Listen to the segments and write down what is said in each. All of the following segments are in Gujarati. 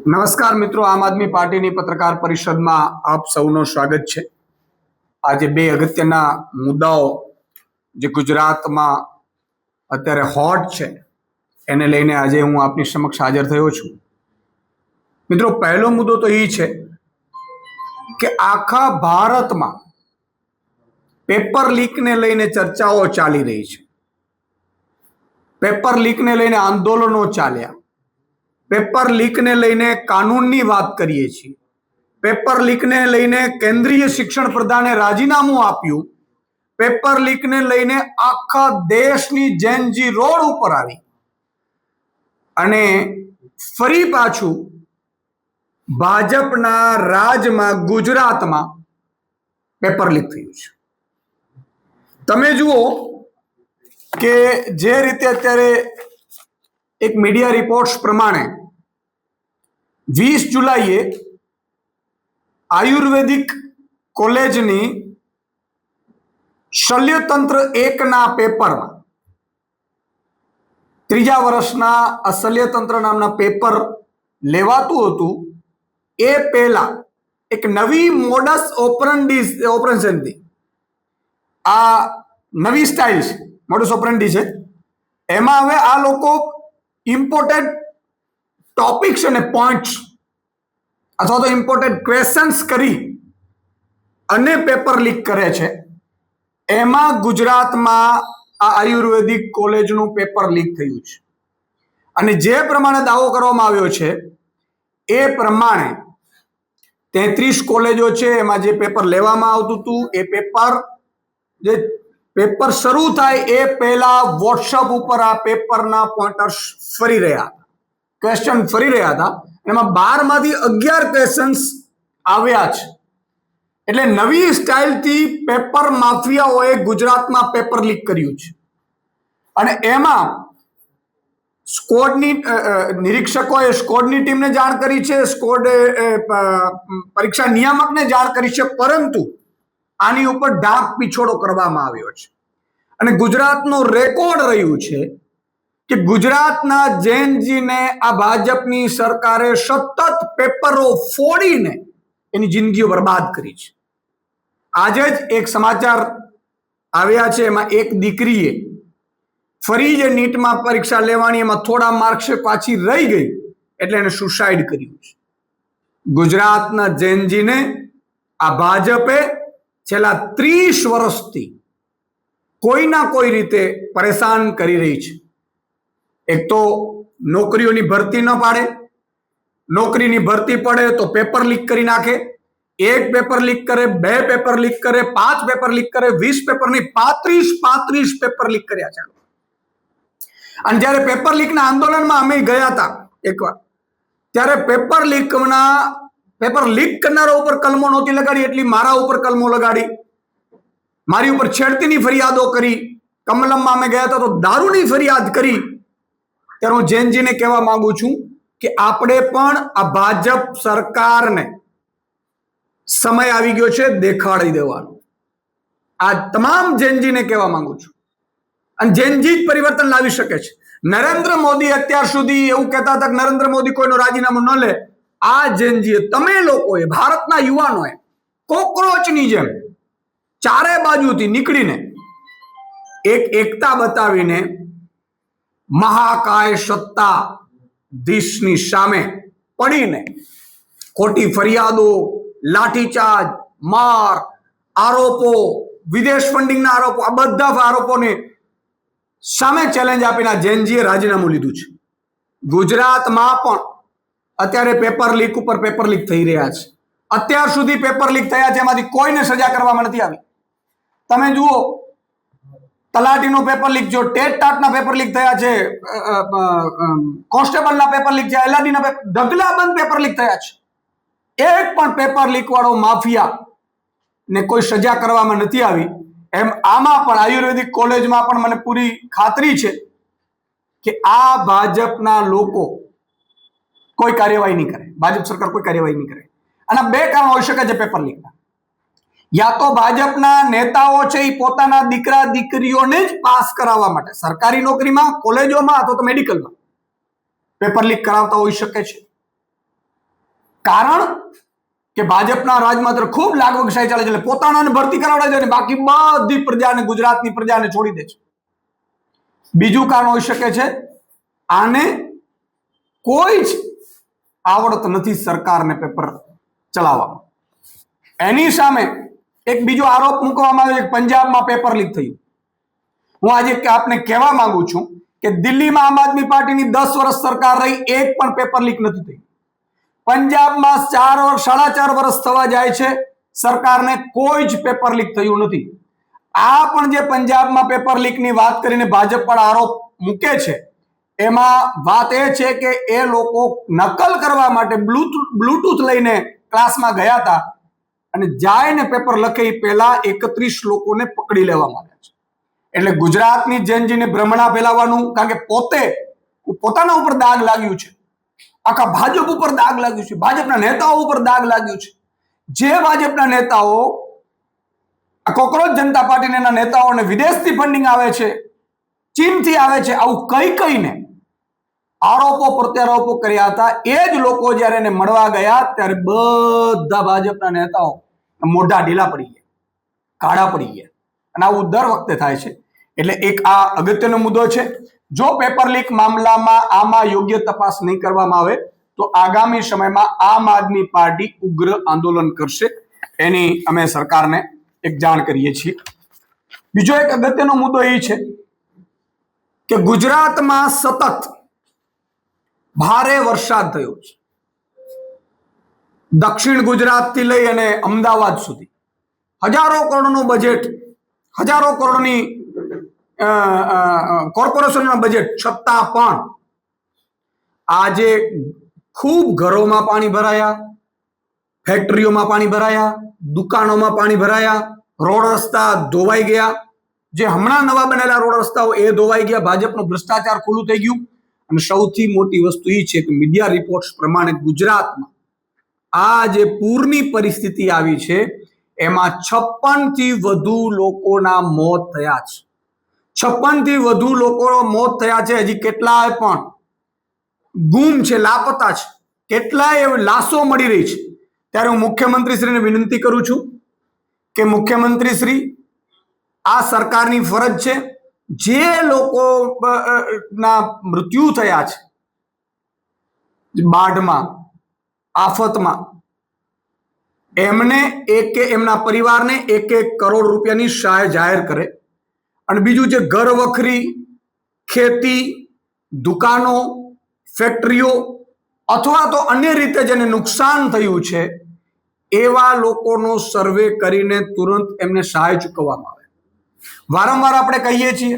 નમસ્કાર મિત્રો, આમ આદમી પાર્ટીની પત્રકાર પરિષદમાં આપ સૌનું સ્વાગત છે। આજે બે અગત્યના મુદ્દાઓ જે ગુજરાતમાં અત્યારે હોટ છે એને લઈને આજે હું આપની સમક્ષ હાજર થયો છું। મિત્રો, પહેલો મુદ્દો તો એ છે કે આખા ભારતમાં પેપર લીકને લઈને ચર્ચાઓ ચાલી રહી છે। પેપર લીકને લઈને આંદોલનો ચાલ્યા, પેપર લીકને લઈને કાનૂનની વાત કરીએ છીએ, પેપર લીકને લઈને કેન્દ્રીય શિક્ષણ પ્રધાને રાજીનામું આપ્યું, પેપર લીકને લઈને આખા દેશની જેનજી રોડ ઉપર આવી અને ફરી પાછું ભાજપના રાજમાં ગુજરાતમાં પેપર લીક થયું છે। તમે જુઓ કે જે રીતે અત્યારે એક મીડિયા રિપોર્ટ્સ પ્રમાણે 20 જુલાઈએ આયુર્વેદિક કોલેજની શલ્યતંત્ર 1ના પેપરમાં ત્રીજા વર્ષના આ શલ્યતંત્ર નામના પેપર લેવાતું હતું એ પહેલા એક નવી મોડસ ઓપરેશનથી આ નવી સ્ટાઇલ છે, મોડસ ઓપરેન્ડી છે। એમાં હવે આ લોકો ઇમ્પોર્ટેન્ટ ટોપિક્સ અને પોઈન્ટ્સ અથવા તો ઇમ્પોર્ટેન્ટ ક્વેશ્ચન્સ કરી અને પેપર લીક કરે છે। એમાં ગુજરાતમાં આ આયુર્વેદિક કોલેજનું પેપર લીક થયું છે અને જે પ્રમાણે દાવો કરવામાં આવ્યો છે એ પ્રમાણે 33 કોલેજો છે, એમાં જે પેપર લેવામાં આવતું હતું એ પેપર શરૂ થાય એ પહેલા વોટ્સઅપ ઉપર આ પેપરના પોઈન્ટર્સ ફરી રહ્યા હતા, ક્વેશ્ચન ફરી રહ્યા હતા। એમાં 12 માંથી 11 ક્વેશ્ચન્સ આવ્યા છે। એટલે નવી સ્ટાઇલથી પેપર માફિયાઓએ ગુજરાતમાં પેપર લીક કર્યું છે અને એમાં સ્કોડની નિરીક્ષકોએ સ્કોડની ટીમને જાણ કરી છે, સ્કોડે પરીક્ષા નિયામકને જાણ કરી છે, પરંતુ આની ઉપર ડાક પીછોડો કરવામાં આવ્યો છે અને ગુજરાતનું રેકોર્ડ રહ્યું છે કે ગુજરાતના જેનજીને આ ભાજપની સરકારે સતત પેપરો ફોડીને એની જિંદગીઓ બરબાદ કરી છે। આજે જ એક સમાચાર આવ્યા છે, એમાં એક દીકરીએ ફરી જે નીટમાં પરીક્ષા લેવાની એમાં થોડા માર્ક્સે પાછી રહી ગઈ એટલે એને સુસાઇડ કર્યું છે। ગુજરાતના જેનજીને આ ભાજપે છેલ્લા 30 વર્ષથી કોઈના કોઈ રીતે પરેશાન કરી રહી છે। એક તો નોકરીઓની ભરતી ન પાડે, નોકરીની ભરતી પડે તો પેપર લીક કરી નાખે, એક પેપર લીક કરે, 2 પેપર લીક કરે, 5 પેપર લીક કરે, 20 પેપર નહીં 35 પેપર લીક કર્યા છે। અને જ્યારે પેપર લીકના આંદોલનમાં અમે ગયા હતા એકવાર, ત્યારે પેપર લીક કરનારા ઉપર કલમો નહોતી લગાડી, એટલી મારા ઉપર કલમો લગાડી, મારી ઉપર છેડતીની ફરિયાદો કરી। કમલમમાં અમે ગયા હતા તો દારૂની ફરિયાદ કરી। ત્યારે હું જેનજીને કહેવા માંગુ છું કે આપણે પણ આ ભાજપ સરકારને સમય આવી ગયો છે દેખાડી દેવાનો। આ તમામ જેનજીને કહેવા માંગુ છું અને જેનજી જ પરિવર્તન લાવી શકે છે। નરેન્દ્ર મોદી અત્યાર સુધી એવું કહેતા હતા કે નરેન્દ્ર મોદી કોઈનું રાજીનામું ન લે। આ જેનજીએ, તમે લોકોએ, ભારતના યુવાનોએ કોક્રોચની જેમ ચારે બાજુથી નીકળીને એક એકતા બતાવીને મહાકાય સત્તાધીશની સામે પડીને ખોટી ફરિયાદો, લાઠીચાર્જ, માર, આરોપો, વિદેશ ફંડિંગના આરોપો, આ બધા આરોપોને સામે ચેલેન્જ આપીને જેનજીએ રાજીનામું લીધું છે। ગુજરાતમાં પણ અત્યારે પેપર લીક ઉપર પેપર લીક થઈ રહ્યા છે। અત્યાર સુધી પેપર લીક થયા છે એમાંથી કોઈને સજા કરવામાં નથી આવી। તમે જુઓ, તલાટીનું પેપર લીક, જો ટેટ-ટાટના પેપર લીક થયા છે, કોન્સ્ટેબલના પેપર લીક થયા, એલઆરડીના પેપર, ઢગલાબંધ પેપર લીક થયા છે। એક પણ પેપર લીક વાળો માફિયા ને કોઈ સજા કરવામાં નથી આવી। એમ આમાં પણ આયુર્વેદિક કોલેજમાં પણ મને પૂરી ખાતરી છે કે આ ભાજપના લોકો કોઈ કાર્યવાહી નહીં કરે, ભાજપ સરકાર કોઈ કાર્યવાહી નહીં કરે। આના 2 કારણ હોઈ શકે છે પેપર લીકના। યા તો ભાજપના નેતાઓ છે એ પોતાના દીકરા દીકરીઓને જ પાસ કરાવવા માટે સરકારી નોકરીમાં, કોલેજોમાં અથવા તો મેડિકલમાં પેપર લીક કરાવતા હોઈ શકે છે। કારણ કે ભાજપના રાજમાં ખૂબ લાગવગશાહી ચાલે છે, એટલે પોતાનાને ભરતી કરાવડાવે છે અને બાકી બધી પ્રજાને, ગુજરાતની પ્રજાને છોડી દે છે. બીજું કારણ હોઈ શકે છે આને કોઈ જ આવડત નથી સરકારને પેપર ચલાવવામાં. એની સામે એક બીજો આરોપ મૂકવામાં આવ્યો છે, પંજાબમાં પેપર લીક થયું. હું આજે આપને કહેવા માંગુ છું કે દિલ્હીમાં આમ આદમી પાર્ટીની 10 વર્ષ સરકાર રહી, એક પણ પેપર લીક નથી થઈ. પંજાબમાં 4.5 વર્ષ થવા જાય છે, સરકારને કોઈ જ પેપર લીક થયું નથી. આ પણ જે પંજાબમાં પેપર લીકની વાત કરીને ભાજપ પર આરોપ મૂકે છે, એમાં વાત એ છે કે એ લોકો નકલ કરવા માટે બ્લૂટૂથ લઈને ક્લાસમાં ગયા હતા અને જાયને પેપર લખે એ પહેલા 31 લોકોને પકડી લેવામાં આવ્યા છે. એટલે ગુજરાતની જેનજીને ભ્રમણા ફેલાવવાનું, કારણ કે પોતાના ઉપર દાગ લાગ્યું છે, આખા ભાજપ ઉપર દાગ લાગ્યું છે, ભાજપના નેતાઓ ઉપર દાગ લાગ્યું છે. જે ભાજપના નેતાઓ કોકરોચ જનતા પાર્ટીના નેતાઓને વિદેશથી ફંડિંગ આવે છે, ચીનથી આવે છે, આવું કહીને આરોપો પ્રત્યારોપો કર્યા હતા, એ જ લોકો જ્યારે એને મળવા ગયા ત્યારે બધા ભાજપના નેતાઓ મોઢા ઢીલા પડી ગયા, કાળા પડી ગયા. અને આવું દર વખતે થાય છે. એટલે એક આ અગત્યનો મુદ્દો છે. જો પેપર લીક મામલામાં આમાં યોગ્ય તપાસ નહીં કરવામાં આવે તો આગામી સમયમાં આમ આદમી પાર્ટી ઉગ્ર આંદોલન કરશે, એની અમે સરકારને એક જાણ કરીએ છીએ. બીજો એક અગત્યનો મુદ્દો એ છે કે ગુજરાતમાં સતત ભારે વરસાદ થયો છે. દક્ષિણ ગુજરાતથી લઈ અને અમદાવાદ સુધી હજારો કરોડનું બજેટ, હજારો કરોડની કોર્પોરેશનના બજેટ છતાં પણ આજે ખૂબ ઘરોમાં પાણી ભરાયા, ફેક્ટરીઓમાં પાણી ભરાયા, દુકાનોમાં પાણી ભરાયા, રોડ રસ્તા ધોવાઈ ગયા. જે હમણાં નવા બનેલા રોડ રસ્તાઓ એ ધોવાઈ ગયા. ભાજપનો ભ્રષ્ટાચાર ખુલ્લું થઈ ગયું. અને સૌથી મોટી વસ્તુ એ છે કે મીડિયા રિપોર્ટ્સ પ્રમાણે ગુજરાતમાં આ જે પૂરની પરિસ્થિતિ આવી છે એમાં 56 થી વધુ લોકોના મોત થયા છે. 56 થી વધુ લોકો મોત થયા છે. હજી કેટલાય પણ ગુમ છે, લાપતા છે, કેટલાય એવી લાશો મળી રહી છે. ત્યારે હું મુખ્યમંત્રીશ્રીને વિનંતી કરું છું કે મુખ્યમંત્રીશ્રી, આ સરકારની ફરજ છે, જે લોકોના મૃત્યુ થયા છે બાઢમાં, આફતમાં, એમને એમના પરિવારને 1 કરોડ રૂપિયાની સહાય જાહેર કરે. અને બીજું છે ઘર વખરી, ખેતી, દુકાનો, ફેક્ટરીઓ અથવા તો અન્ય રીતે જેને નુકસાન થયું છે એવા લોકોનો સર્વે કરીને તુરંત એમને સહાય ચૂકવવામાં આવે. વારંવાર આપણે કહીએ છીએ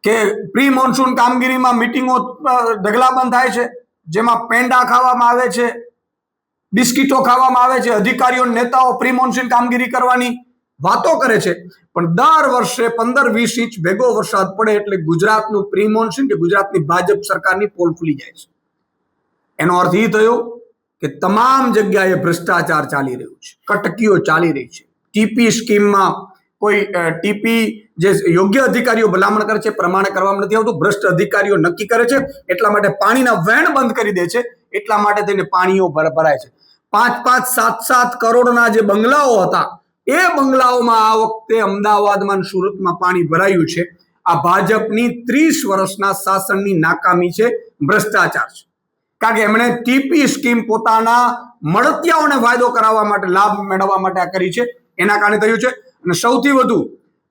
કે પ્રી મોન્સૂન કામગીરીમાં મિટિંગો ઢગલાબંધ થાય છે, જેમાં પેંડા ખાવામાં આવે છે, બિસ્કીટો ખાવામાં આવે છે. અધિકારીઓ, નેતાઓ પ્રી મોન્સૂન કામગીરી કરવાની વાતો કરે છે, પણ દર વર્ષે 15-20 ઇંચ ભેગો વરસાદ પડે એટલે ગુજરાતનું પ્રી મોન્સૂન કે ગુજરાતની ભાજપ સરકારની પોલ ખુલી જાય છે. એનો અર્થ એ થયો કે તમામ જગ્યાએ ભ્રષ્ટાચાર ચાલી રહ્યું છે, કટકીઓ ચાલી રહી છે. ટીપી સ્કીમમાં કોઈ ટીપી જે યોગ્ય અધિકારીઓ ભલામણ કરે છે પ્રમાણે કરવામાં નથી આવતું. ભ્રષ્ટ અધિકારીઓ નક્કી કરે છે, એટલા માટે પાણીના વહેણ બંધ કરી દે છે, એટલા માટે થઈને પાણીઓ ભરાય છે. 5-5, 7-7 કરોડના જે બંગલાઓ હતા એ બંગલાઓમાં આ વખતે અમદાવાદમાં, સુરતમાં પાણી ભરાયું છે. આ ભાજપની 30 વર્ષના શાસનની નાકામી છે, ભ્રષ્ટાચાર છે. કારણ કે એમણે ટીપી સ્કીમ પોતાના મળતિયાઓને ફાયદો કરાવવા માટે, લાભ મેળવવા માટે આ કરી છે, એના કારણે થયું છે. અને સૌથી વધુ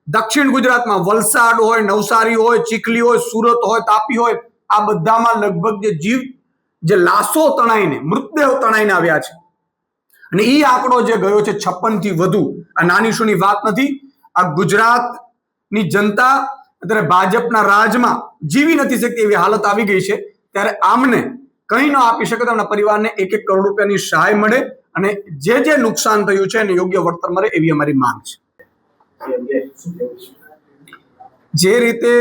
દક્ષિણ ગુજરાતમાં વલસાડ હોય, નવસારી હોય, ચીખલી હોય, સુરત હોય, તાપી હોય, આ બધામાં લગભગ જે લાશો તણાઈને, મૃતદેહો તણાઈને આવ્યા છે. અને એ આંકડો જે ગયો છે 56 થી વધુ, આ નાની સૂની વાત નથી. આ ગુજરાતની જનતા અત્યારે ભાજપના રાજમાં જીવી નથી શકતી એવી હાલત આવી ગઈ છે. ત્યારે આમને કંઈ ન આપી શકે તો એમના પરિવારને 1 કરોડ રૂપિયાની સહાય મળે અને જે નુકસાન થયું છે એને યોગ્ય વળતર મળે એવી અમારી માંગ છે. જે રીતે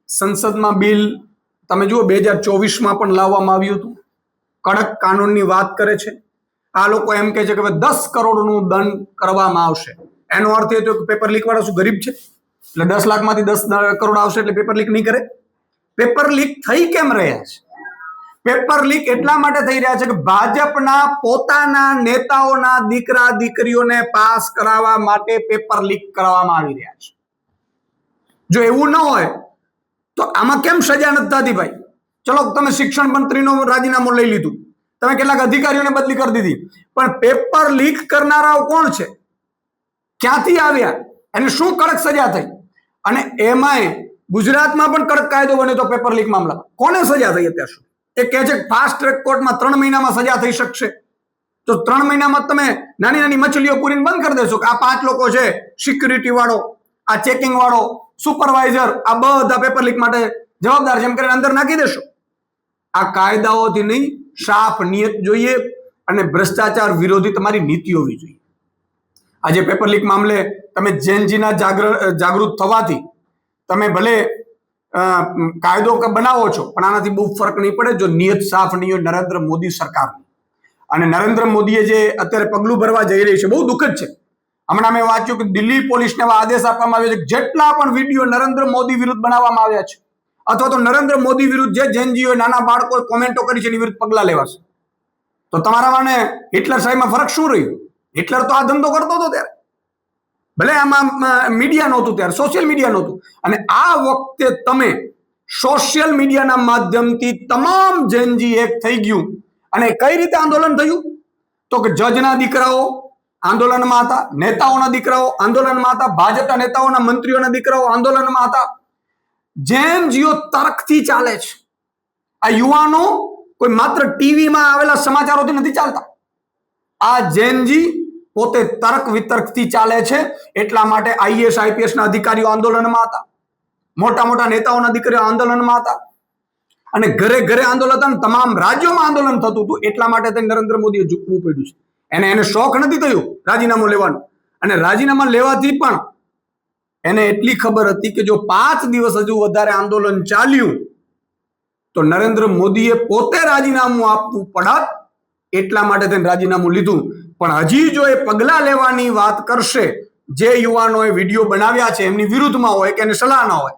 સંસદમાં બિલ તમે જુઓ 2024માં પણ લાવવામાં આવ્યું હતું, કડક કાનૂનની વાત કરે છે. આ લોકો એમ કહે છે કે 10 કરોડનું દંડ કરવામાં આવશે. એનો અર્થ એ થયો કે પેપર લીક વાળા શું ગરીબ છે? એટલે 10 લાખમાંથી 10 કરોડ આવશે એટલે પેપર લીક નહીં કરે? પેપર લીક થઈ કેમ રહ્યા છે? પેપર લીક એટલા માટે થઈ રહ્યા છે કે ભાજપના પોતાના નેતાઓના દીકરા દીકરીઓને પાસ કરાવવા માટે પેપર લીક કરવામાં આવી રહ્યા છે. જો એવું ન હોય તો આમાં કેમ સજા નથી થતી ભાઈ? ચલો તમે શિક્ષણ મંત્રીનું રાજીનામું લઈ લીધું, તમે કેટલાક અધિકારીઓને બદલી કરી દીધી, પણ પેપર લીક કરનારાઓ કોણ છે, ક્યાંથી આવ્યા, એને શું કડક સજા થઈ? અને એમાંય ગુજરાતમાં પણ કડક કાયદો બન્યો તો પેપર લીક મામલા કોને સજા થઈ અત્યાર સુધી? એ કહે છે ફાસ્ટ ટ્રેક કોર્ટમાં 3 મહિનામાં સજા થઈ શકશે. તો 3 મહિનામાં તમે નાની નાની મછલીઓ પૂરીને બંધ કરી દેશો કે આ 5 લોકો છે, સિક્યુરિટી વાળો, આ ચેકિંગ વાળો, સુપરવાઇઝર, આ બધા પેપર લીક માટે જવાબદાર છે, એમ કરીને અંદર નાખી દેશો. આ કાયદાઓથી નહીં, સાફ નિયત જોઈએ અને ભ્રષ્ટાચાર વિરોધી તમારી નીતિ હોવી જોઈએ. આજે પેપર લીક મામલે તમે જેનજીના જાગૃત થવાથી તમે ભલે કાયદો બનાવો છો, પણ આનાથી બહુ ફરક નહીં પડે જો નિયત સાફ નહીં હોય નરેન્દ્ર મોદી સરકારની. અને નરેન્દ્ર મોદીએ જે અત્યારે પગલું ભરવા જઈ રહી છે બહુ દુઃખદ છે. હમણાં મેં વાંચ્યું કે દિલ્હી પોલીસને એવા આદેશ આપવામાં આવ્યો છે જેટલા પણ વિડીયો નરેન્દ્ર મોદી વિરુદ્ધ બનાવવામાં આવ્યા છે અથવા તો નરેન્દ્ર મોદી વિરુદ્ધ જે જેનજીઓ નાના બાળકોએ કોમેન્ટો કરી છે એની વિરુદ્ધ પગલા લેવાશે. તો તમારા મને હિટલર સાહેબમાં ફરક શું રહ્યું? હિટલર તો આ ધંધો કરતો હતો ત્યારે, ભલે આમાં મીડિયા નહોતું, ત્યારે સોશિયલ મીડિયા નહોતું. અને આ વખતે તમે સોશિયલ મીડિયાના માધ્યમથી તમામ જેનજી એક થઈ ગયું. અને કઈ રીતે આંદોલન થયું? તો કે જજના દીકરાઓ આંદોલનમાં હતા, નેતાઓના દીકરાઓ આંદોલનમાં હતા, ભાજપના નેતાઓના મંત્રીઓના દીકરાઓ આંદોલનમાં હતા. જેનજીઓ તર્કથી ચાલે છે. આ યુવાનો કોઈ માત્ર ટીવીમાં આવેલા સમાચારોથી નથી ચાલતા. આ જેનજી પોતે તર્ક વિતર્કથી ચાલે છે. એટલા માટે આઈએએસ આઈપીએસ ના અધિકારીઓ આંદોલનમાં હતા, મોટા મોટા નેતાઓના દીકરીઓ આંદોલનમાં હતા, અને ઘરે ઘરે આંદોલન હતા, તમામ રાજ્યોમાં આંદોલન થતું હતું. એટલા માટે નરેન્દ્ર મોદીએ ઝૂકવું પડ્યું છે. એને શોખ નથી થયું રાજીનામું લેવાનું, અને રાજીનામા લેવાથી પણ એને એટલી ખબર હતી કે જો 5 દિવસ હજુ વધારે આંદોલન ચાલ્યું તો નરેન્દ્ર મોદીએ પોતે રાજીનામું આપવું પડત. એટલા માટે તેને રાજીનામું લીધું. પણ હજી જો એ પગલા લેવાની વાત કરશે, જે યુવાનોએ વિડીયો બનાવ્યા છે એમની વિરુદ્ધમાં હોય કે એને સલાહ ના હોય,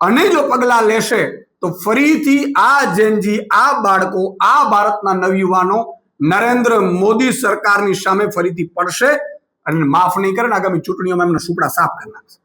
અને જો પગલા લેશે તો ફરીથી આ જેનજી, આ બાળકો, આ ભારતના નવયુવાનો નરેન્દ્ર મોદી સરકારની સામે ફરીથી પડશે અને માફ નહીં કરે ને આગામી ચૂંટણીઓમાં એમના સુપડા સાફ કરી નાખશે.